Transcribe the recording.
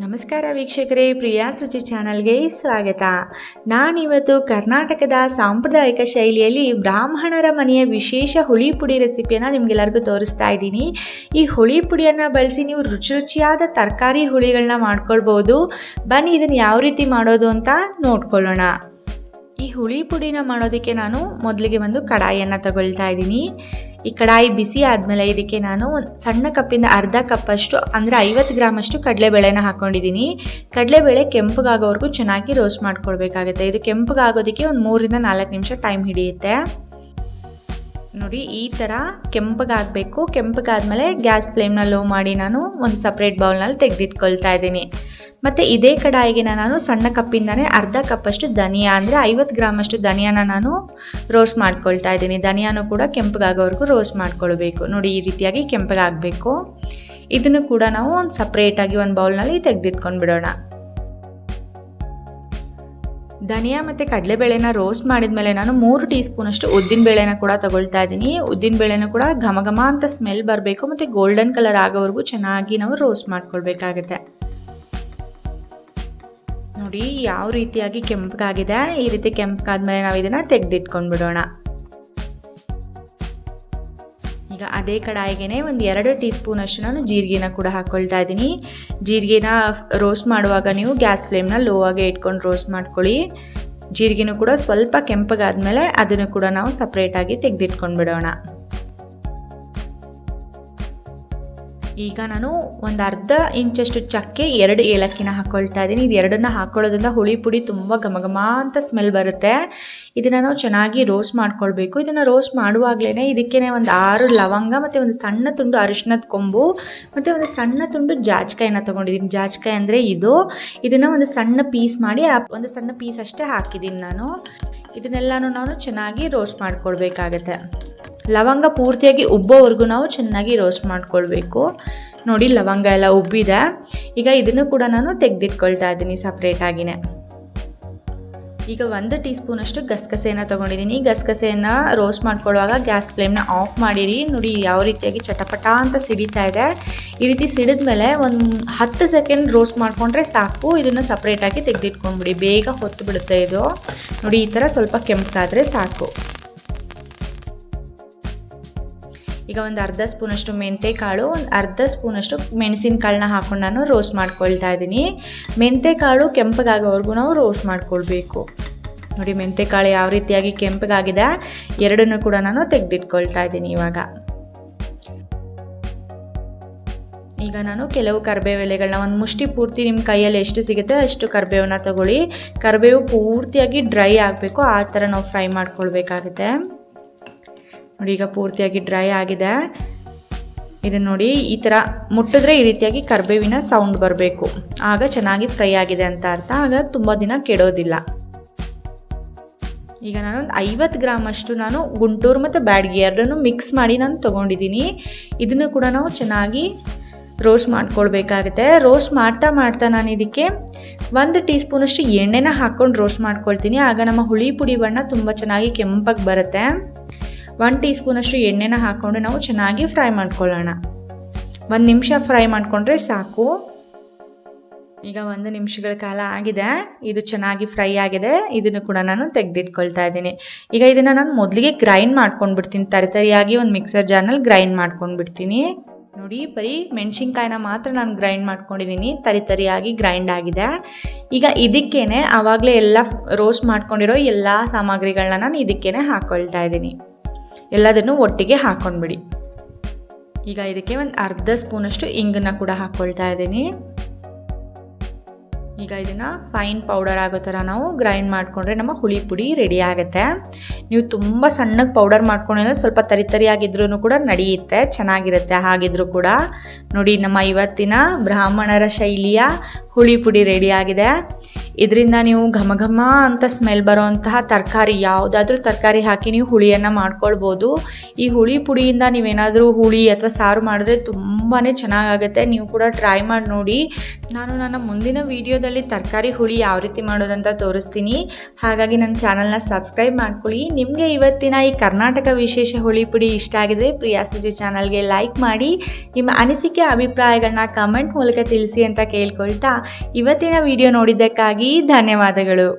ನಮಸ್ಕಾರ ವೀಕ್ಷಕರೇ, ಪ್ರಿಯಾ ರುಚಿ ಚಾನಲ್ಗೆ ಸ್ವಾಗತ. ನಾನಿವತ್ತು ಕರ್ನಾಟಕದ ಸಾಂಪ್ರದಾಯಿಕ ಶೈಲಿಯಲ್ಲಿ ಬ್ರಾಹ್ಮಣರ ಮನೆಯ ವಿಶೇಷ ಹುಳಿ ಪುಡಿ ರೆಸಿಪಿಯನ್ನು ನಿಮಗೆಲ್ಲರಿಗೂ ತೋರಿಸ್ತಾ ಇದ್ದೀನಿ. ಈ ಹುಳಿ ಪುಡಿಯನ್ನು ಬಳಸಿ ನೀವು ರುಚಿಯಾದ ತರಕಾರಿ ಹುಳಿಗಳನ್ನ ಮಾಡ್ಕೊಳ್ಬೋದು. ಬನ್ನಿ ಇದನ್ನು ಯಾವ ರೀತಿ ಮಾಡೋದು ಅಂತ ನೋಡ್ಕೊಳ್ಳೋಣ. ಈ ಹುಳಿ ಪುಡಿನ ಮಾಡೋದಕ್ಕೆ ನಾನು ಮೊದಲಿಗೆ ಒಂದು ಕಡಾಯಿಯನ್ನು ತಗೊಳ್ತಾ ಇದ್ದೀನಿ. ಈ ಕಡಾಯಿ ಬಿಸಿ ಆದಮೇಲೆ ಇದಕ್ಕೆ ನಾನು ಸಣ್ಣ ಕಪ್ಪಿಂದ ಅರ್ಧ ಕಪ್ಪಷ್ಟು ಅಂದರೆ 50 ಗ್ರಾಮಷ್ಟು ಕಡಲೆಬೇಳೆನ ಹಾಕ್ಕೊಂಡಿದ್ದೀನಿ. ಕಡಲೆಬೇಳೆ ಕೆಂಪಗಾಗೋವರೆಗೂ ಚೆನ್ನಾಗಿ ರೋಸ್ಟ್ ಮಾಡ್ಕೊಳ್ಬೇಕಾಗುತ್ತೆ. ಇದು ಕೆಂಪಗಾಗೋದಕ್ಕೆ ಒಂದು 3 ರಿಂದ 4 ನಿಮಿಷ ಟೈಮ್ ಹಿಡಿಯುತ್ತೆ. ನೋಡಿ, ಈ ಥರ ಕೆಂಪಗಾಗಬೇಕು. ಕೆಂಪಗಾದ್ಮೇಲೆ ಗ್ಯಾಸ್ ಫ್ಲೇಮ್ನ ಲೋ ಮಾಡಿ ನಾನು ಒಂದು ಸಪ್ರೇಟ್ ಬೌಲ್ನಲ್ಲಿ ತೆಗೆದಿಟ್ಕೊಳ್ತಾ ಇದ್ದೀನಿ. ಮತ್ತು ಇದೇ ಕಡಾಯಿಗೆ ನಾನು ಸಣ್ಣ ಕಪ್ಪಿಂದನೇ ಅರ್ಧ ಕಪ್ಪಷ್ಟು ಧನಿಯಾ ಅಂದರೆ 50 ಗ್ರಾಮಷ್ಟು ಧನಿಯಾನ ನಾನು ರೋಸ್ಟ್ ಮಾಡ್ಕೊಳ್ತಾ ಇದ್ದೀನಿ. ಧನಿಯಾನು ಕೂಡ ಕೆಂಪಗಾಗೋವರೆಗೂ ರೋಸ್ಟ್ ಮಾಡ್ಕೊಳ್ಬೇಕು. ನೋಡಿ, ಈ ರೀತಿಯಾಗಿ ಕೆಂಪಗಾಗಬೇಕು. ಇದನ್ನು ಕೂಡ ನಾವು ಒಂದು ಸಪ್ರೇಟಾಗಿ ಒಂದು ಬೌಲ್ನಲ್ಲಿ ತೆಗೆದಿಟ್ಕೊಂಡು ಬಿಡೋಣ. ಧನಿಯಾ ಮತ್ತು ಕಡಲೆಬೇಳೆನ ರೋಸ್ಟ್ ಮಾಡಿದ್ಮೇಲೆ ನಾನು 3 ಟೀ ಸ್ಪೂನಷ್ಟು ಉದ್ದಿನಬೇಳೆನ ಕೂಡ ತಗೊಳ್ತಾ ಇದ್ದೀನಿ. ಉದ್ದಿನಬೇಳೆನೂ ಕೂಡ ಘಮ ಘಮ ಅಂತ ಸ್ಮೆಲ್ ಬರಬೇಕು ಮತ್ತು ಗೋಲ್ಡನ್ ಕಲರ್ ಆಗೋವರೆಗೂ ಚೆನ್ನಾಗಿ ನಾವು ರೋಸ್ಟ್ ಮಾಡ್ಕೊಳ್ಬೇಕಾಗುತ್ತೆ. ನೋಡಿ, ಯಾವ ರೀತಿಯಾಗಿ ಕೆಂಪಗಾಗಿದೆ. ಈ ರೀತಿ ಕೆಂಪಗಾದ್ಮೇಲೆ ನಾವು ಇದನ್ನು ತೆಗೆದಿಟ್ಕೊಂಡು ಬಿಡೋಣ. ಈಗ ಅದೇ ಕಡಾಯಿಗೆ ಒಂದು 2 ಟೀ ಸ್ಪೂನಷ್ಟು ನಾನು ಜೀರಿಗೆನ ಕೂಡ ಹಾಕ್ಕೊಳ್ತಾ ಇದ್ದೀನಿ. ಜೀರಿಗೆನ ರೋಸ್ಟ್ ಮಾಡುವಾಗ ನೀವು ಗ್ಯಾಸ್ ಫ್ಲೇಮ್ನ ಲೋ ಆಗಿ ಇಟ್ಕೊಂಡು ರೋಸ್ಟ್ ಮಾಡ್ಕೊಳ್ಳಿ. ಜೀರಿಗೆನೂ ಕೂಡ ಸ್ವಲ್ಪ ಕೆಂಪಗಾದ್ಮೇಲೆ ಅದನ್ನು ಕೂಡ ನಾವು ಸಪ್ರೇಟಾಗಿ ತೆಗೆದಿಟ್ಕೊಂಡು ಬಿಡೋಣ. ಈಗ ನಾನು ಒಂದು ಅರ್ಧ ಇಂಚಷ್ಟು ಚಕ್ಕೆ, 2 ಏಲಕ್ಕಿನ ಹಾಕ್ಕೊಳ್ತಾ ಇದ್ದೀನಿ. ಇದು ಎರಡನ್ನ ಹಾಕ್ಕೊಳ್ಳೋದ್ರಿಂದ ಹುಳಿ ಪುಡಿ ತುಂಬ ಘಮ ಘಮ ಅಂತ ಸ್ಮೆಲ್ ಬರುತ್ತೆ. ಇದನ್ನು ನಾವು ಚೆನ್ನಾಗಿ ರೋಸ್ಟ್ ಮಾಡ್ಕೊಳ್ಬೇಕು. ಇದನ್ನು ರೋಸ್ಟ್ ಮಾಡುವಾಗಲೇ ಇದಕ್ಕೆ ಒಂದು 6 ಲವಂಗ ಮತ್ತು ಒಂದು ಸಣ್ಣ ತುಂಡು ಅರಿಶಿಣದ ಕೊಂಬು ಮತ್ತು ಒಂದು ಸಣ್ಣ ತುಂಡು ಜಾಜಿಕಾಯಿನ ತೊಗೊಂಡಿದ್ದೀನಿ. ಜಾಜಿಕಾಯಿ ಅಂದರೆ ಇದನ್ನು ಒಂದು ಸಣ್ಣ ಪೀಸ್ ಮಾಡಿ ಒಂದು ಸಣ್ಣ ಪೀಸ್ ಅಷ್ಟೇ ಹಾಕಿದ್ದೀನಿ ನಾನು. ಇದನ್ನೆಲ್ಲನೂ ನಾನು ಚೆನ್ನಾಗಿ ರೋಸ್ಟ್ ಮಾಡ್ಕೊಳ್ಬೇಕಾಗತ್ತೆ. ಲವಂಗ ಪೂರ್ತಿಯಾಗಿ ಉಬ್ಬೋವರೆಗೂ ನಾವು ಚೆನ್ನಾಗಿ ರೋಸ್ಟ್ ಮಾಡ್ಕೊಳ್ಬೇಕು. ನೋಡಿ, ಲವಂಗ ಎಲ್ಲ ಉಬ್ಬಿದೆ. ಈಗ ಇದನ್ನು ಕೂಡ ನಾನು ತೆಗೆದಿಟ್ಕೊಳ್ತಾ ಇದ್ದೀನಿ ಸಪ್ರೇಟಾಗಿನೇ. ಈಗ 1 ಟೀ ಸ್ಪೂನಷ್ಟು ಗಸಗಸೆಯನ್ನು ತೊಗೊಂಡಿದ್ದೀನಿ. ಗಸಗಸೆಯನ್ನು ರೋಸ್ಟ್ ಮಾಡ್ಕೊಳ್ಳುವಾಗ ಗ್ಯಾಸ್ ಫ್ಲೇಮ್ನ ಆಫ್ ಮಾಡಿರಿ. ನೋಡಿ, ಯಾವ ರೀತಿಯಾಗಿ ಚಟಪಟ ಅಂತ ಸಿಡಿತಾ ಇದೆ. ಈ ರೀತಿ ಸಿಡಿದ್ಮೇಲೆ ಒಂದು 10 ಸೆಕೆಂಡ್ ರೋಸ್ಟ್ ಮಾಡಿಕೊಂಡ್ರೆ ಸಾಕು. ಇದನ್ನು ಸಪ್ರೇಟಾಗಿ ತೆಗೆದಿಟ್ಕೊಂಡ್ಬಿಡಿ, ಬೇಗ ಹೊತ್ತು ಬಿಡುತ್ತೆ ಇದು. ನೋಡಿ, ಈ ಥರ ಸ್ವಲ್ಪ ಕೆಂಪಗಾದರೆ ಸಾಕು. ಈಗ ಒಂದು ಅರ್ಧ ಸ್ಪೂನಷ್ಟು ಮೆಂತೆಕಾಳು, ಒಂದು ಅರ್ಧ ಸ್ಪೂನಷ್ಟು ಮೆಣಸಿನಕಾಳನ್ನ ಹಾಕೊಂಡು ನಾನು ರೋಸ್ಟ್ ಮಾಡ್ಕೊಳ್ತಾ ಇದ್ದೀನಿ. ಮೆಂತೆಕಾಳು ಕೆಂಪಗಾಗೋವರೆಗೂ ನಾವು ರೋಸ್ಟ್ ಮಾಡ್ಕೊಳ್ಬೇಕು. ನೋಡಿ, ಮೆಂತೆಕಾಳು ಯಾವ ರೀತಿಯಾಗಿ ಕೆಂಪಗಾಗಿದೆ. ಎರಡನ್ನೂ ಕೂಡ ನಾನು ತೆಗೆದಿಟ್ಕೊಳ್ತಾ ಇದ್ದೀನಿ. ಈಗ ನಾನು ಕೆಲವು ಕರಿಬೇವು ಎಲೆಗಳನ್ನ ಒಂದು ಮುಷ್ಟಿ ಪೂರ್ತಿ ನಿಮ್ಮ ಕೈಯಲ್ಲಿ ಎಷ್ಟು ಸಿಗುತ್ತೆ ಅಷ್ಟು ಕರಿಬೇವನ್ನ ತಗೊಳ್ಳಿ. ಕರಿಬೇವು ಪೂರ್ತಿಯಾಗಿ ಡ್ರೈ ಆಗಬೇಕು, ಆ ಥರ ನಾವು ಫ್ರೈ ಮಾಡ್ಕೊಳ್ಬೇಕಾಗುತ್ತೆ. ನೋಡಿ, ಈಗ ಪೂರ್ತಿಯಾಗಿ ಡ್ರೈ ಆಗಿದೆ. ಇದನ್ನು ನೋಡಿ, ಈ ಥರ ಮುಟ್ಟಿದ್ರೆ ಈ ರೀತಿಯಾಗಿ ಕರಿಬೇವಿನ ಸೌಂಡ್ ಬರಬೇಕು. ಆಗ ಚೆನ್ನಾಗಿ ಫ್ರೈ ಆಗಿದೆ ಅಂತ ಅರ್ಥ. ಆಗ ತುಂಬ ದಿನ ಕೆಡೋದಿಲ್ಲ. ಈಗ ನಾನು ಒಂದು 50 ಗ್ರಾಮಷ್ಟು ನಾನು ಗುಂಟೂರು ಮತ್ತು ಬ್ಯಾಡಗಿ ಎರಡನ್ನೂ ಮಿಕ್ಸ್ ಮಾಡಿ ನಾನು ತೊಗೊಂಡಿದ್ದೀನಿ. ಇದನ್ನು ಕೂಡ ನಾವು ಚೆನ್ನಾಗಿ ರೋಸ್ಟ್ ಮಾಡ್ಕೊಳ್ಬೇಕಾಗುತ್ತೆ. ರೋಸ್ಟ್ ಮಾಡ್ತಾ ನಾನು ಇದಕ್ಕೆ 1 ಟೀ ಸ್ಪೂನಷ್ಟು ಎಣ್ಣೆನ ಹಾಕ್ಕೊಂಡು ರೋಸ್ಟ್ ಮಾಡ್ಕೊಳ್ತೀನಿ. ಆಗ ನಮ್ಮ ಹುಳಿ ಪುಡಿ ಬಣ್ಣ ತುಂಬ ಚೆನ್ನಾಗಿ ಕೆಂಪಾಗಿ ಬರುತ್ತೆ. 1 ಟೀ ಸ್ಪೂನಷ್ಟು ಎಣ್ಣೆನ ಹಾಕ್ಕೊಂಡು ನಾವು ಚೆನ್ನಾಗಿ ಫ್ರೈ ಮಾಡ್ಕೊಳ್ಳೋಣ. 1 ನಿಮಿಷ ಫ್ರೈ ಮಾಡಿಕೊಂಡ್ರೆ ಸಾಕು. ಈಗ 1 ನಿಮಿಷಗಳ ಕಾಲ ಆಗಿದೆ. ಇದು ಚೆನ್ನಾಗಿ ಫ್ರೈ ಆಗಿದೆ. ಇದನ್ನು ಕೂಡ ನಾನು ತೆಗೆದಿಟ್ಕೊಳ್ತಾ ಇದ್ದೀನಿ. ಈಗ ಇದನ್ನು ನಾನು ಮೊದಲಿಗೆ ಗ್ರೈಂಡ್ ಮಾಡ್ಕೊಂಡು ಬಿಡ್ತೀನಿ. ತರಿಯಾಗಿ ಒಂದು ಮಿಕ್ಸರ್ ಜಾರ್ನಲ್ಲಿ ಗ್ರೈಂಡ್ ಮಾಡ್ಕೊಂಡು ಬಿಡ್ತೀನಿ. ನೋಡಿ, ಬರೀ ಮೆಣಸಿನ್ಕಾಯಿನ ಮಾತ್ರ ನಾನು ಗ್ರೈಂಡ್ ಮಾಡ್ಕೊಂಡಿದ್ದೀನಿ. ತರಿಯಾಗಿ ಗ್ರೈಂಡ್ ಆಗಿದೆ. ಈಗ ಇದಕ್ಕೇನೆ ಆವಾಗಲೇ ಎಲ್ಲ ರೋಸ್ಟ್ ಮಾಡ್ಕೊಂಡಿರೋ ಎಲ್ಲ ಸಾಮಗ್ರಿಗಳನ್ನ ನಾನು ಇದಕ್ಕೇನೆ ಹಾಕ್ಕೊಳ್ತಾ ಇದ್ದೀನಿ. ಎಲ್ಲದನ್ನು ಒಟ್ಟಿಗೆ ಹಾಕ್ಕೊಂಡ್ಬಿಡಿ. ಈಗ ಇದಕ್ಕೆ ಒಂದು ಅರ್ಧ ಸ್ಪೂನಷ್ಟು ಇಂಗನ್ನ ಕೂಡ ಹಾಕ್ಕೊಳ್ತಾ ಇದ್ದೀನಿ. ಈಗ ಇದನ್ನು ಫೈನ್ ಪೌಡರ್ ಆಗೋ ಥರ ನಾವು ಗ್ರೈಂಡ್ ಮಾಡಿಕೊಂಡ್ರೆ ನಮ್ಮ ಹುಳಿ ಪುಡಿ ರೆಡಿ ಆಗುತ್ತೆ. ನೀವು ತುಂಬ ಸಣ್ಣಗೆ ಪೌಡರ್ ಮಾಡ್ಕೊಂಡಿಲ್ಲ, ಸ್ವಲ್ಪ ತರಿಯಾಗಿದ್ರೂ ಕೂಡ ನಡೆಯುತ್ತೆ, ಚೆನ್ನಾಗಿರುತ್ತೆ ಹಾಗಿದ್ರೂ ಕೂಡ. ನೋಡಿ, ನಮ್ಮ ಇವತ್ತಿನ ಬ್ರಾಹ್ಮಣರ ಶೈಲಿಯ ಹುಳಿ ಪುಡಿ ರೆಡಿ ಆಗಿದೆ. ಇದರಿಂದ ನೀವು ಘಮ ಘಮ ಅಂತ ಸ್ಮೆಲ್ ಬರೋವಂತಹ ತರಕಾರಿ ಯಾವುದಾದ್ರೂ ತರಕಾರಿ ಹಾಕಿ ನೀವು ಹುಳಿಯನ್ನು ಮಾಡ್ಕೊಳ್ಬೋದು. ಈ ಹುಳಿ ಪುಡಿಯಿಂದ ನೀವೇನಾದರೂ ಹುಳಿ ಅಥವಾ ಸಾರು ಮಾಡಿದ್ರೆ ತುಂಬಾ ಚೆನ್ನಾಗಾಗುತ್ತೆ. ನೀವು ಕೂಡ ಟ್ರೈ ಮಾಡಿ ನೋಡಿ. ನಾನು ನನ್ನ ಮುಂದಿನ ವಿಡಿಯೋದಲ್ಲಿ ತರಕಾರಿ ಹುಳಿ ಯಾವ ರೀತಿ ಮಾಡೋದಂತ ತೋರಿಸ್ತೀನಿ. ಹಾಗಾಗಿ ನನ್ನ ಚಾನಲ್ನ ಸಬ್ಸ್ಕ್ರೈಬ್ ಮಾಡ್ಕೊಳ್ಳಿ. ನಿಮಗೆ ಇವತ್ತಿನ ಈ ಕರ್ನಾಟಕ ವಿಶೇಷ ಹುಳಿ ಪುಡಿ ಇಷ್ಟ ಆಗಿದ್ರೆ ಪ್ರಿಯಾ ರುಚಿ ಚಾನಲ್ಗೆ ಲೈಕ್ ಮಾಡಿ, ನಿಮ್ಮ ಅನಿಸಿಕೆ ಅಭಿಪ್ರಾಯಗಳನ್ನ ಕಮೆಂಟ್ ಮೂಲಕ ತಿಳಿಸಿ ಅಂತ ಕೇಳ್ಕೊಳ್ತಾ ಇವತ್ತಿನ ವಿಡಿಯೋ ನೋಡಿದ್ದಕ್ಕಾಗಿ ಧನ್ಯವಾದಗಳು.